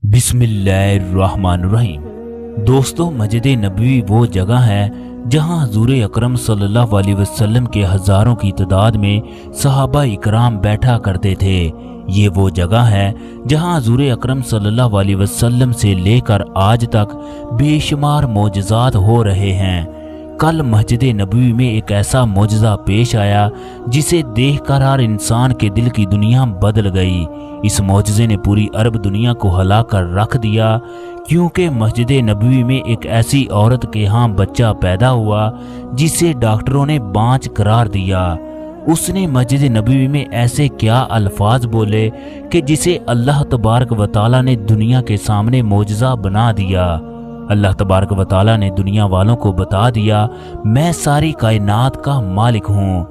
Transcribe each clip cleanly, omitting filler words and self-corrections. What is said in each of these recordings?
बिस्मिल्लाहिर्रहमानिर्रहीम। दोस्तों, मस्जिद नबवी वो जगह है जहां हुजूर अकरम सल्लल्लाहु अलैहि वसल्लम के हज़ारों की तादाद में सहाबा इकराम बैठा करते थे। ये वो जगह है जहां हुजूर अकरम सल्लल्लाहु अलैहि वसल्लम से लेकर आज तक बेशुमार मोजज़ात हो रहे हैं। कल मस्जिद नबवी में एक ऐसा मोजज़ा पेश आया जिसे देखकर हर इंसान के दिल की दुनिया बदल गई। इस मोजज़े ने पूरी अरब दुनिया को हिला कर रख दिया, क्योंकि मस्जिद नबवी में एक ऐसी औरत के यहाँ बच्चा पैदा हुआ जिसे डॉक्टरों ने बांझ करार दिया। उसने मस्जिद नबवी में ऐसे क्या अल्फाज बोले कि जिसे अल्लाह तबारक व तआला ने दुनिया के सामने मोजज़ा बना दिया। अल्लाह तबारक व तआला ने दुनिया वालों को बता दिया, मैं सारी कायनात का मालिक हूँ।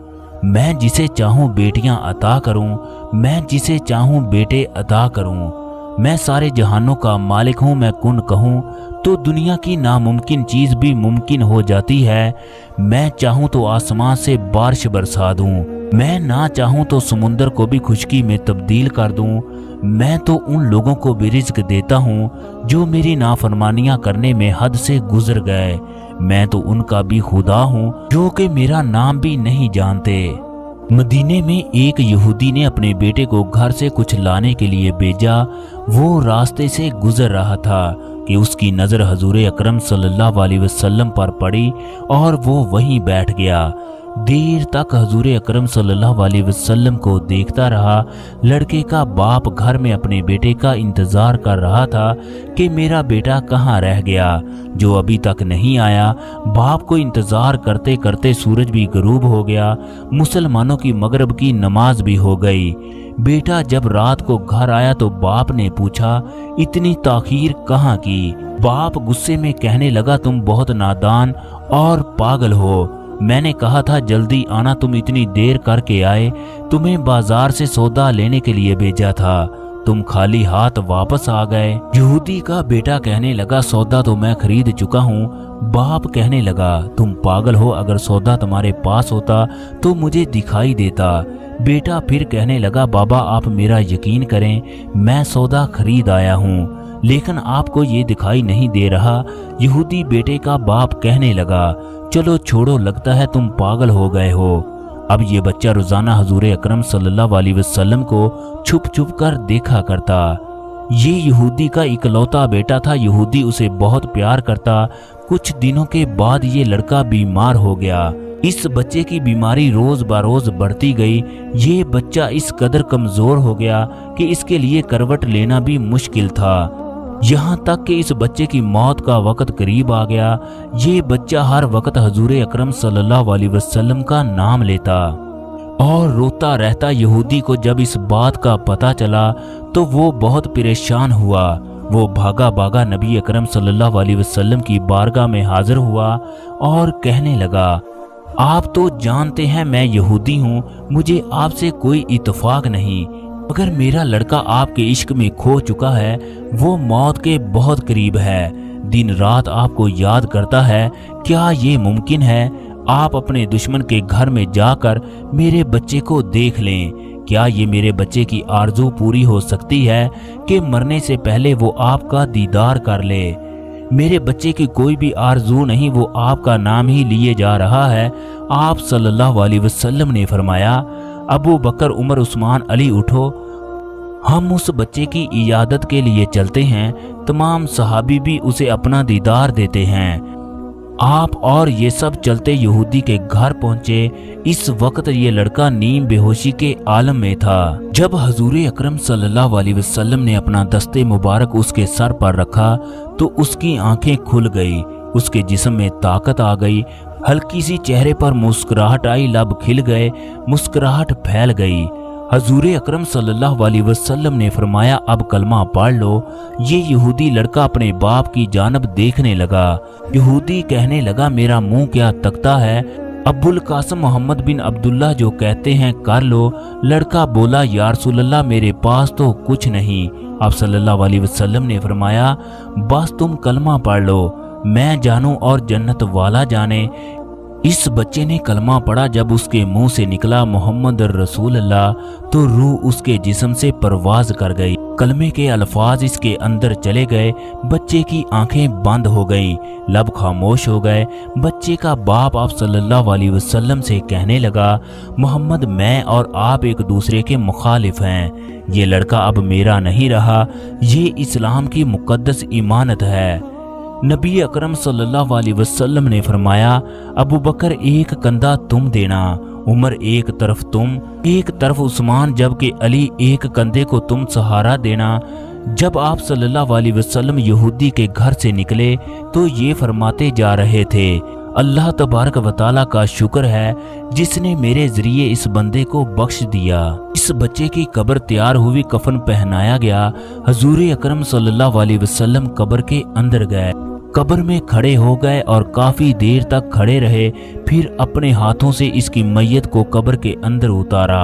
मैं जिसे चाहूँ बेटियां अता करूँ, मैं जिसे चाहूँ बेटे अता करूँ। मैं सारे जहानों का मालिक हूँ। मैं कुन कहूँ तो दुनिया की नामुमकिन चीज़ भी मुमकिन हो जाती है। मैं चाहूँ तो आसमान से बारिश बरसा दूँ, मैं ना चाहूँ तो समुंदर को भी खुशकी में तब्दील कर दूँ। मैं तो उन लोगों को भी रिज़्क देता हूँ जो मेरी नाफरमानियाँ करने में हद से गुजर गए। मैं तो उनका भी खुदा हूँ जो कि मेरा नाम भी नहीं जानते। मदीने में एक यहूदी ने अपने बेटे को घर से कुछ लाने के लिए भेजा। वो रास्ते से गुजर रहा था कि उसकी नज़र हुजूर अकरम सल्लल्लाहु अलैहि वसल्लम पर पड़ी और वो वहीं बैठ गया। देर तक हुजूर अकरम सल्लल्लाहु अलैहि वसल्लम को देखता रहा। लड़के का बाप घर में अपने बेटे का इंतज़ार कर रहा था कि मेरा बेटा कहाँ रह गया, जो अभी तक नहीं आया। बाप को इंतज़ार करते करते सूरज भी गरूब हो गया, मुसलमानों की मगरिब की नमाज भी हो गई। बेटा जब रात को घर आया तो बाप ने पूछा, इतनी ताखीर कहाँ की? बाप गुस्से में कहने लगा, तुम बहुत नादान और पागल हो। मैंने कहा था जल्दी आना, तुम इतनी देर करके आए। तुम्हें बाजार से सौदा लेने के लिए भेजा था, तुम खाली हाथ वापस आ गए। यहूदी का बेटा कहने लगा, सौदा तो मैं खरीद चुका हूँ। बाप कहने लगा, तुम पागल हो, अगर सौदा तुम्हारे पास होता तो मुझे दिखाई देता। बेटा फिर कहने लगा, बाबा आप मेरा यकीन करें, मैं सौदा खरीद आया हूँ, लेकिन आपको ये दिखाई नहीं दे रहा। यहूदी बेटे का बाप कहने लगा, चलो छोड़ो, लगता है तुम पागल हो गए हो। अब ये बच्चा रोजाना हुजूर अकरम सल्लल्लाहु अलैहि वसल्लम को छुप छुप कर देखा करता। ये यहूदी का इकलौता बेटा था। यहूदी उसे बहुत प्यार करता। कुछ दिनों के बाद ये लड़का बीमार हो गया। इस बच्चे की बीमारी रोज बरोज बढ़ती गई। ये बच्चा इस कदर कमजोर हो गया कि इसके लिए करवट लेना भी मुश्किल था। यहाँ तक कि इस बच्चे की मौत का वक्त करीब आ गया। ये बच्चा हर वक्त हुजूर अकरम सल्लल्लाहु अलैहि वसल्लम का नाम लेता और रोता रहता। यहूदी को जब इस बात का पता चला तो वो बहुत परेशान हुआ। वो भागा भागा नबी अकरम सल्लल्लाहु अलैहि वसल्लम की बारगाह में हाजिर हुआ और कहने लगा, आप तो जानते हैं मैं यहूदी हूँ, मुझे आपसे कोई इत्तेफाक नहीं, मगर मेरा लड़का आपके इश्क में खो चुका है। वो मौत के बहुत करीब है, दिन रात आपको याद करता है। क्या ये मुमकिन है? आप अपने दुश्मन के घर में जाकर मेरे बच्चे को देख लें। क्या ये मेरे बच्चे की आरज़ू पूरी हो सकती है कि मरने से पहले वो आपका दीदार कर ले? मेरे बच्चे की कोई भी आरज़ू नहीं, वो आपका नाम ही लिए जा रहा है। आप सल्लल्लाहु अलैहि वसल्लम ने फरमाया, अबू बकर, उमर, उस्मान, अली उठो, हम उस बच्चे की इयादत के लिए चलते हैं। तमाम सहाबी भी उसे अपना दीदार देते हैं। आप और ये सब चलते यहूदी के घर पहुंचे। इस वक्त ये लड़का नीम बेहोशी के आलम में था। जब हुजूर अकरम सल्लल्लाहु अलैहि वसल्लम ने अपना दस्ते मुबारक उसके सर पर रखा तो उसकी आंखें खुल गई, उसके जिस्म में ताकत आ गई, हल्की सी चेहरे पर मुस्कुराहट आई, लब खिल गए, मुस्कुराहट फैल गई। हुजूर अकरम सल्लल्लाहु अलैहि वसल्लम ने फरमाया, अब कलमा पढ़ लो। ये यहूदी लड़का अपने बाप की जानब देखने लगा। यहूदी कहने लगा, मेरा मुंह क्या तकता है? अब्बुल कासिम मोहम्मद बिन अब्दुल्ला जो कहते हैं कर लो। लड़का बोला, या रसूलल्लाह मेरे पास तो कुछ नहीं। आप सल्लल्लाहु अलैहि वसल्लम ने फरमाया, बस तुम कलमा पढ़ लो, मैं जानूं और जन्नत वाला जाने। इस बच्चे ने कलमा पढ़ा। जब उसके मुंह से निकला मोहम्मद रसूल अल्लाह, तो रूह उसके जिस्म से परवाज कर गई। कलमे के अल्फाज इसके अंदर चले गए। बच्चे की आंखें बंद हो गईं, लब खामोश हो गए। बच्चे का बाप आप सल्लल्लाहु अलैहि वसल्लम से कहने लगा, मोहम्मद, मैं और आप एक दूसरे के मुखालिफ हैं। ये लड़का अब मेरा नहीं रहा, ये इस्लाम की मुकद्दस इमानत है। नबी अकरम सल्लल्लाहु अलैहि वसल्लम ने फरमाया, अबू बकर एक कंधा तुम देना, उमर एक तरफ तुम, एक तरफ उस्मान, जबकि अली एक कंधे को तुम सहारा देना। जब आप सल्लल्लाहु अलैहि वसल्लम यहूदी के घर से निकले तो ये फरमाते जा रहे थे, अल्लाह तबारक व तआला का शुक्र है जिसने मेरे जरिए इस बंदे को बख्श दिया। इस बच्चे की कब्र तैयार हुई, कफन पहनाया गया। हुजूर अकरम सल्लल्लाहु अलैहि वसल्लम कब्र के अंदर गए, कब्र में खड़े हो गए और काफी देर तक खड़े रहे। फिर अपने हाथों से इसकी मैयत को कब्र के अंदर उतारा।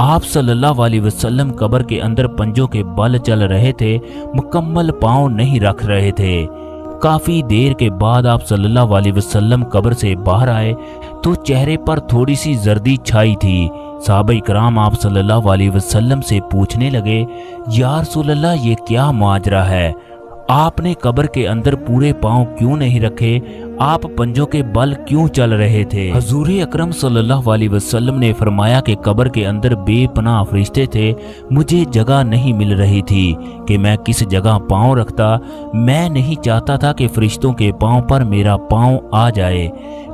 आप सल्लल्लाहु अलैहि वसल्लम कब्र के अंदर पंजों के बल चल रहे थे, मुकम्मल पांव नहीं रख रहे थे। काफी देर के बाद आप सल्लल्लाहु अलैहि वसल्लम कब्र से बाहर आए तो चेहरे पर थोड़ी सी जर्दी छाई थी। सहाबा इकराम आप सल्लल्लाहु अलैहि वसल्लम से पूछने लगे, या रसूल अल्लाह, ये क्या माजरा है? आपने कब्र के अंदर पूरे पांव क्यों नहीं रखे? आप पंजों के बल क्यों चल रहे थे? हुजूर अकरम सल्लल्लाहु अलैहि वसल्लम ने फरमाया कि कब्र के अंदर बेपनाह फरिश्ते थे, मुझे जगह नहीं मिल रही थी कि मैं किस जगह पांव रखता। मैं नहीं चाहता था कि फरिश्तों के पांव पर मेरा पांव आ जाए।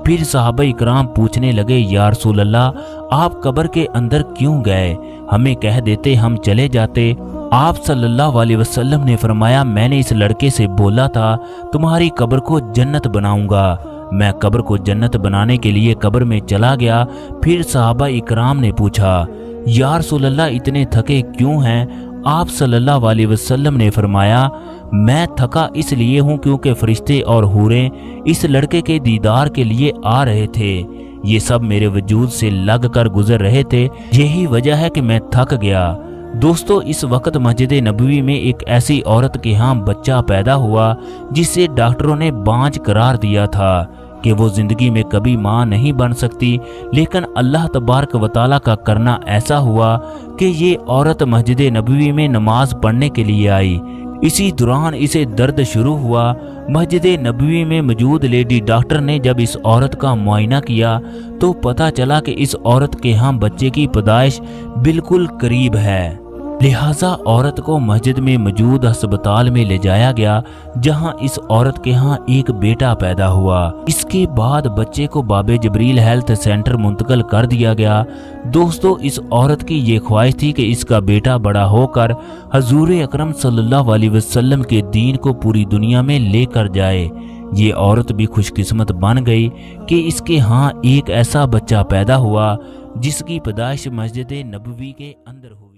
फिर सहाबा इकराम पूछने लगे, या रसूल अल्लाह, आप कब्र के अंदर क्यों गए? हमें कह देते, हम चले जाते। आप सल्लल्लाहु अलैहि वसल्लम ने फरमाया, मैंने इस लड़के से बोला था तुम्हारी कब्र को जन्नत बनाऊंगा। मैं कब्र को जन्नत बनाने के लिए कब्र में चला गया। फिर सहाबा इकराम ने पूछा, या रसूल अल्लाह, इतने थके क्यों हैं? आप सल्लल्लाहु अलैहि वसल्लम ने फरमाया, मैं थका इसलिए हूँ क्योंकि फरिश्ते और हूरें इस लड़के के दीदार के लिए आ रहे थे। ये सब मेरे वजूद से लग कर गुजर रहे थे, यही वजह है कि मैं थक गया। दोस्तों, इस वक्त मस्जिद नबवी में एक ऐसी औरत के यहाँ बच्चा पैदा हुआ जिसे डॉक्टरों ने बांझ करार दिया था कि वो जिंदगी में कभी माँ नहीं बन सकती। लेकिन अल्लाह तबारक व तआला का करना ऐसा हुआ कि ये औरत मस्जिद नबवी में नमाज पढ़ने के लिए आई। इसी दौरान इसे दर्द शुरू हुआ। मस्जिद नबवी में मौजूद लेडी डॉक्टर ने जब इस औरत का मुआयना किया तो पता चला कि इस औरत के यहाँ बच्चे की पैदाइश बिल्कुल करीब है। लिहाजा औरत को मस्जिद में मौजूद अस्पताल में ले जाया गया, जहां इस औरत के यहाँ एक बेटा पैदा हुआ। इसके बाद बच्चे को बाबे जबरील हेल्थ सेंटर मुंतकिल कर दिया गया। दोस्तों, इस औरत की ये ख्वाहिश थी कि इसका बेटा बड़ा होकर हुजूर अकरम सल्लल्लाहु अलैहि वसल्लम के दीन को पूरी दुनिया में लेकर जाए। ये औरत भी खुशकिस्मत बन गई कि इसके यहाँ एक ऐसा बच्चा पैदा हुआ जिसकी पैदाइश मस्जिद नबवी के अंदर हुई।